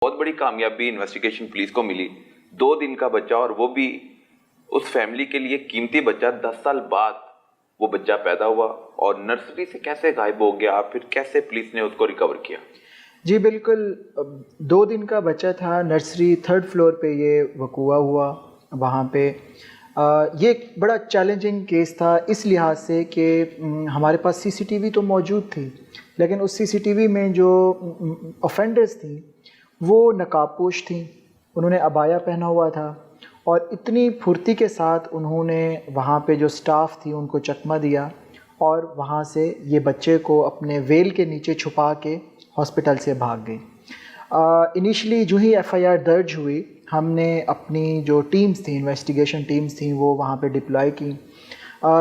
بہت بڑی کامیابی انویسٹیگیشن پولیس کو ملی. 2 دن کا بچہ, اور وہ بھی اس فیملی کے لیے قیمتی بچہ. 10 سال بعد وہ بچہ پیدا ہوا اور نرسری سے کیسے غائب ہو گیا, پھر کیسے پولیس نے اس کو ریکور کیا؟ جی بالکل, 2 دن کا بچہ تھا, نرسری 3rd فلور پہ یہ وقوع ہوا. وہاں پہ یہ ایک بڑا چیلنجنگ کیس تھا اس لحاظ سے کہ ہمارے پاس سی سی ٹی وی تو موجود تھی, لیکن اس سی سی ٹی وی میں جو آفینڈرز تھیں وہ نقاب پوش تھیں, انہوں نے عبایا پہنا ہوا تھا, اور اتنی پھرتی کے ساتھ انہوں نے وہاں پہ جو سٹاف تھی ان کو چکمہ دیا, اور وہاں سے یہ بچے کو اپنے ویل کے نیچے چھپا کے ہاسپٹل سے بھاگ گئی. انیشلی جو ہی ایف آئی آر درج ہوئی, ہم نے اپنی جو ٹیمز تھیں, انویسٹیگیشن ٹیمز تھیں, وہ وہاں پہ ڈپلائی کی.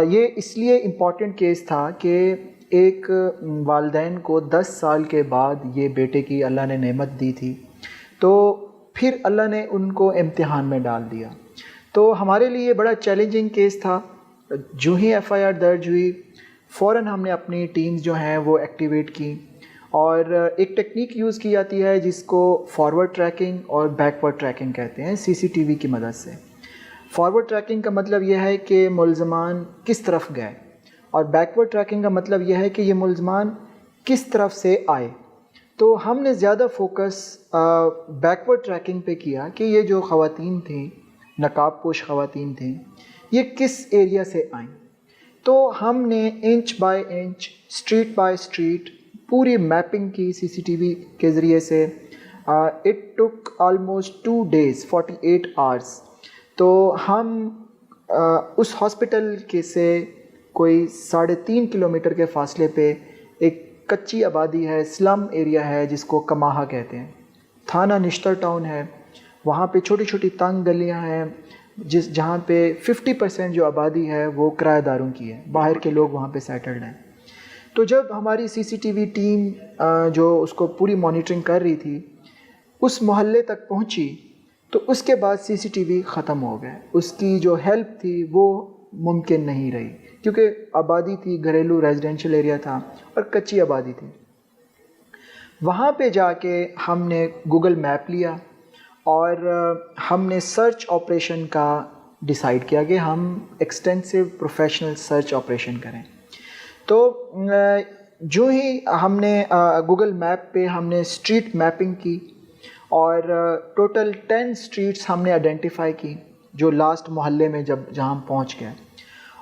یہ اس لیے امپورٹنٹ کیس تھا کہ ایک والدین کو 10 سال کے بعد یہ بیٹے کی اللہ نے نعمت دی تھی, تو پھر اللہ نے ان کو امتحان میں ڈال دیا. تو ہمارے لیے بڑا چیلنجنگ کیس تھا. جو ہی ایف آئی آر درج ہوئی فوراً ہم نے اپنی ٹیمز جو ہیں وہ ایکٹیویٹ کی, اور ایک ٹیکنیک یوز کی جاتی ہے جس کو فارورڈ ٹریکنگ اور بیکورڈ ٹریکنگ کہتے ہیں سی سی ٹی وی کی مدد سے. فارورڈ ٹریکنگ کا مطلب یہ ہے کہ ملزمان کس طرف گئے, اور بیکورڈ ٹریکنگ کا مطلب یہ ہے کہ یہ ملزمان کس طرف سے آئے. تو ہم نے زیادہ فوکس بیکورڈ ٹریکنگ پہ کیا کہ یہ جو خواتین تھیں, نقاب پوش خواتین تھیں, یہ کس ایریا سے آئیں. تو ہم نے inch by inch, street by street پوری میپنگ کی سی سی ٹی وی کے ذریعے سے. It took almost 2 days 48 hours. تو ہم اس ہاسپٹل کے سے کوئی 3.5 کلومیٹر کے فاصلے پہ ایک کچی آبادی ہے, سلم ایریا ہے جس کو کماہا کہتے ہیں, تھانہ نشتر ٹاؤن ہے. وہاں پہ چھوٹی چھوٹی تنگ گلیاں ہیں جہاں پہ 50% جو آبادی ہے وہ کرایہ داروں کی ہے, باہر کے لوگ وہاں پہ سیٹلڈ ہیں. تو جب ہماری سی سی ٹی وی ٹیم جو اس کو پوری مانیٹرنگ کر رہی تھی اس محلے تک پہنچی, تو اس کے بعد سی سی ٹی وی ختم ہو گئے. اس کی جو ہیلپ تھی وہ ممکن نہیں رہی, کیونکہ آبادی تھی, گھریلو ریزیڈینشیل ایریا تھا اور کچی آبادی تھی. وہاں پہ جا کے ہم نے گوگل میپ لیا اور ہم نے سرچ آپریشن کا ڈیسائیڈ کیا کہ ہم ایکسٹینسو پروفیشنل سرچ آپریشن کریں. تو جو ہی ہم نے گوگل میپ پہ ہم نے اسٹریٹ میپنگ کی, اور ٹوٹل 10 اسٹریٹس ہم نے آئیڈینٹیفائی کی جو لاسٹ محلے میں جہاں ہم پہنچ گئے,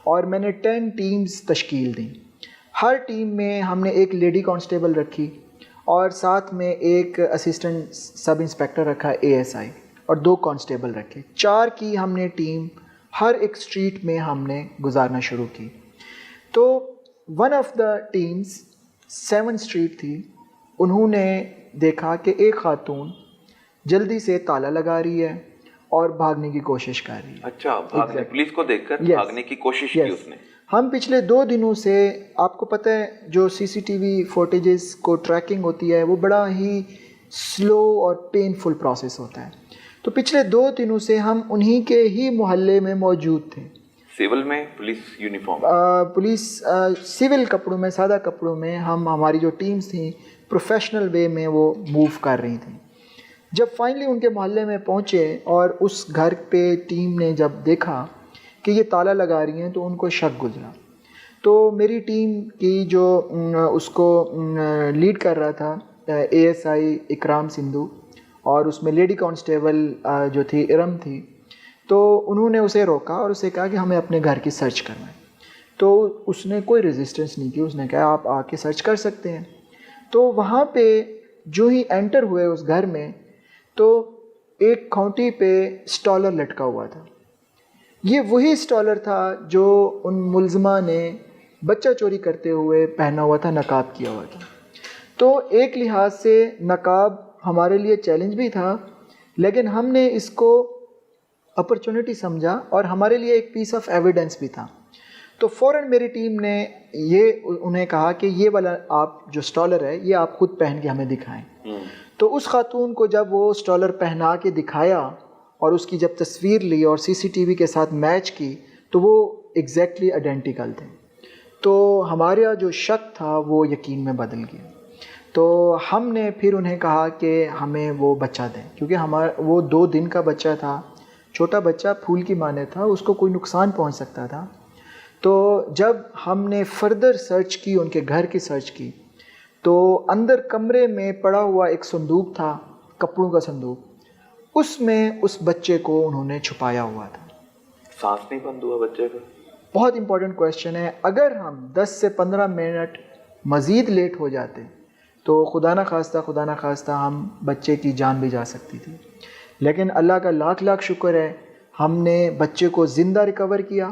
اور میں نے 10 ٹیمز تشکیل دیں. ہر ٹیم میں ہم نے ایک لیڈی کانسٹیبل رکھی, اور ساتھ میں ایک اسسٹنٹ سب انسپیکٹر رکھا ASI, اور 2 کانسٹیبل رکھے. 4 کی ہم نے ٹیم ہر ایک اسٹریٹ میں ہم نے گزارنا شروع کی. تو one of the teams 7 street تھی, انہوں نے دیکھا کہ ایک خاتون جلدی سے تالا لگا رہی ہے اور بھاگنے کی کوشش کر رہی ہے. اچھا, بھاگنے, پولیس کو دیکھ کر بھاگنے کی کوشش کی اس نے. ہم پچھلے 2 دنوں سے, آپ کو پتہ ہے جو سی سی ٹی وی فوٹیجز کو ٹریکنگ ہوتی ہے وہ بڑا ہی سلو اور پینفل پروسیس ہوتا ہے. تو پچھلے 2 دنوں سے ہم انہی کے ہی محلے میں موجود تھے. سول میں, پولیس یونیفارم, پولیس سول کپڑوں میں, سادہ کپڑوں میں, ہماری جو ٹیمز تھیں پروفیشنل وے میں وہ موو کر رہی تھیں. جب فائنلی ان کے محلے میں پہنچے اور اس گھر پہ ٹیم نے جب دیکھا کہ یہ تالا لگا رہی ہیں تو ان کو شک گزرا. تو میری ٹیم کی جو اس کو لیڈ کر رہا تھا ASI اکرام سندھو, اور اس میں لیڈی کانسٹیبل جو تھی ارم تھی, تو انہوں نے اسے روکا اور اسے کہا کہ ہمیں اپنے گھر کی سرچ کرنا ہے. تو اس نے کوئی ریزسٹنس نہیں کی, اس نے کہا آپ آ کے سرچ کر سکتے ہیں. تو وہاں پہ جو ہی انٹر ہوئے اس گھر میں, تو ایک کھونٹی پہ اسٹالر لٹکا ہوا تھا. یہ وہی اسٹالر تھا جو ان ملزمہ نے بچہ چوری کرتے ہوئے پہنا ہوا تھا, نقاب کیا ہوا تھا. تو ایک لحاظ سے نقاب ہمارے لیے چیلنج بھی تھا, لیکن ہم نے اس کو اپرچونٹی سمجھا اور ہمارے لیے ایک پیس آف ایویڈنس بھی تھا. تو فوراً میری ٹیم نے انہیں کہا کہ یہ والا آپ جو اسٹالر ہے یہ آپ خود پہن کے ہمیں دکھائیں. تو اس خاتون کو جب وہ اسٹالر پہنا کے دکھایا اور اس کی جب تصویر لی اور سی سی ٹی وی کے ساتھ میچ کی, تو وہ ایگزیکٹلی آئیڈینٹیکل تھے. تو ہمارا جو شک تھا وہ یقین میں بدل گیا. تو ہم نے پھر انہیں کہا کہ ہمیں وہ بچہ دیں، کیونکہ وہ 2 دن کا بچہ تھا، چھوٹا بچہ پھول کی مانے تھا، اس کو کوئی نقصان پہنچ سکتا تھا۔ تو جب ہم نے فردر سرچ کی، ان کے گھر کی سرچ کی، تو اندر کمرے میں پڑا ہوا ایک صندوق تھا، کپڑوں کا صندوق، اس میں اس بچے کو انہوں نے چھپایا ہوا تھا۔ سانس نہیں بند ہوا بچے کا؟ بہت امپورٹنٹ کویشچن ہے۔ اگر ہم 10 سے 15 منٹ مزید لیٹ ہو جاتے تو خدا نہ خواستہ ہم بچے کی جان بھی جا سکتی تھی، لیکن اللہ کا لاکھ لاکھ شکر ہے، ہم نے بچے کو زندہ ریکور کیا۔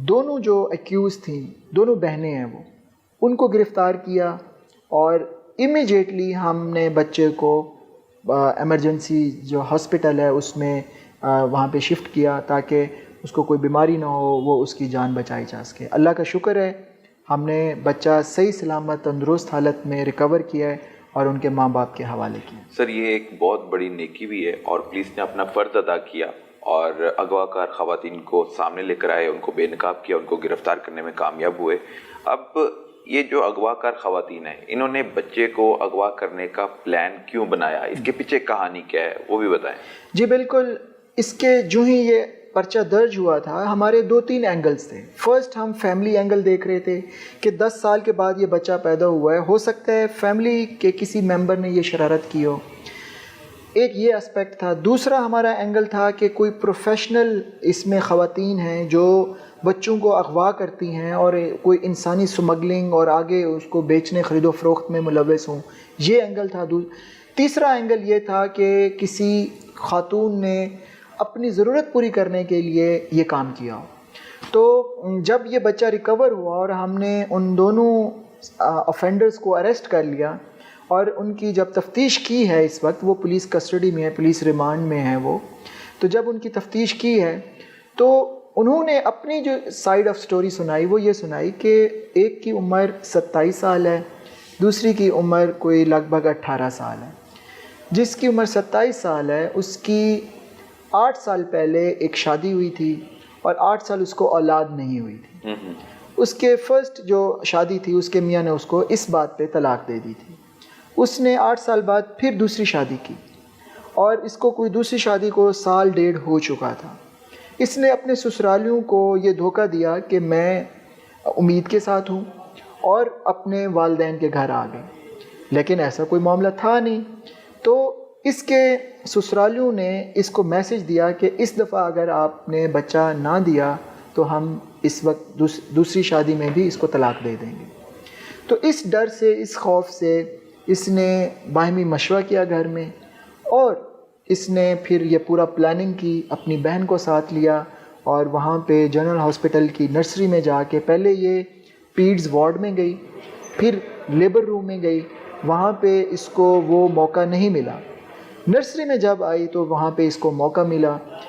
دونوں جو ایکیوز تھیں، دونوں بہنیں ہیں، وہ ان کو گرفتار کیا، اور امیجیٹلی ہم نے بچے کو ایمرجنسی جو ہاسپٹل ہے اس میں وہاں پہ شفٹ کیا تاکہ اس کو کوئی بیماری نہ ہو، وہ اس کی جان بچائی جا سکے۔ اللہ کا شکر ہے، ہم نے بچہ صحیح سلامت تندرست حالت میں ریکور کیا ہے اور ان کے ماں باپ کے حوالے کیا۔ سر یہ ایک بہت بڑی نیکی بھی ہے، اور پولیس نے اپنا فرض ادا کیا اور اغوا کار خواتین کو سامنے لے کر آئے، ان کو بے نقاب کیا، ان کو گرفتار کرنے میں کامیاب ہوئے۔ اب یہ جو اغوا کار خواتین ہیں، انہوں نے بچے کو اغوا کرنے کا پلان کیوں بنایا؟ اس کے پیچھے کہانی کیا ہے وہ بھی بتائیں۔ جی بالکل، اس کے جو ہی یہ پرچہ درج ہوا تھا، ہمارے 2-3 اینگلز تھے۔ فرسٹ ہم فیملی اینگل دیکھ رہے تھے کہ 10 سال کے بعد یہ بچہ پیدا ہوا ہے، ہو سکتا ہے فیملی کے کسی ممبر نے یہ شرارت کی ہو، ایک یہ اسپیکٹ تھا۔ دوسرا ہمارا اینگل تھا کہ کوئی پروفیشنل اس میں خواتین ہیں جو بچوں کو اغوا کرتی ہیں اور کوئی انسانی سمگلنگ اور آگے اس کو بیچنے خرید و فروخت میں ملوث ہوں، یہ اینگل تھا۔ تیسرا اینگل یہ تھا کہ کسی خاتون نے اپنی ضرورت پوری کرنے کے لیے یہ کام کیا ہو۔ تو جب یہ بچہ ریکور ہوا اور ہم نے ان دونوں آفینڈرز کو اریسٹ کر لیا اور ان کی جب تفتیش کی ہے، اس وقت وہ پولیس کسٹڈی میں ہے، پولیس ریمانڈ میں ہے وہ، تو جب ان کی تفتیش کی ہے تو انہوں نے اپنی جو سائیڈ آف سٹوری سنائی وہ یہ سنائی کہ ایک کی عمر 27 سال ہے، دوسری کی عمر کوئی لگ بھگ 18 سال ہے۔ جس کی عمر 27 سال ہے اس کی 8 سال پہلے ایک شادی ہوئی تھی اور 8 سال اس کو اولاد نہیں ہوئی تھی۔ اس کے فرسٹ جو شادی تھی اس کے میاں نے اس کو اس بات پہ طلاق دے دی تھی۔ اس نے 8 سال بعد پھر دوسری شادی کی اور اس کو کوئی دوسری شادی کو 1.5 سال ہو چکا تھا۔ اس نے اپنے سسرالیوں کو یہ دھوکہ دیا کہ میں امید کے ساتھ ہوں اور اپنے والدین کے گھر آ گئی، لیکن ایسا کوئی معاملہ تھا نہیں۔ تو اس کے سسرالیوں نے اس کو میسج دیا کہ اس دفعہ اگر آپ نے بچہ نہ دیا تو ہم اس وقت دوسری شادی میں بھی اس کو طلاق دے دیں گے۔ تو اس ڈر سے، اس خوف سے اس نے باہمی مشورہ کیا گھر میں، اور اس نے پھر یہ پورا پلاننگ کی، اپنی بہن کو ساتھ لیا اور وہاں پہ جنرل ہاسپٹل کی نرسری میں جا کے پہلے یہ پیڈز وارڈ میں گئی، پھر لیبر روم میں گئی، وہاں پہ اس کو وہ موقع نہیں ملا۔ نرسری میں جب آئی تو وہاں پہ اس کو موقع ملا۔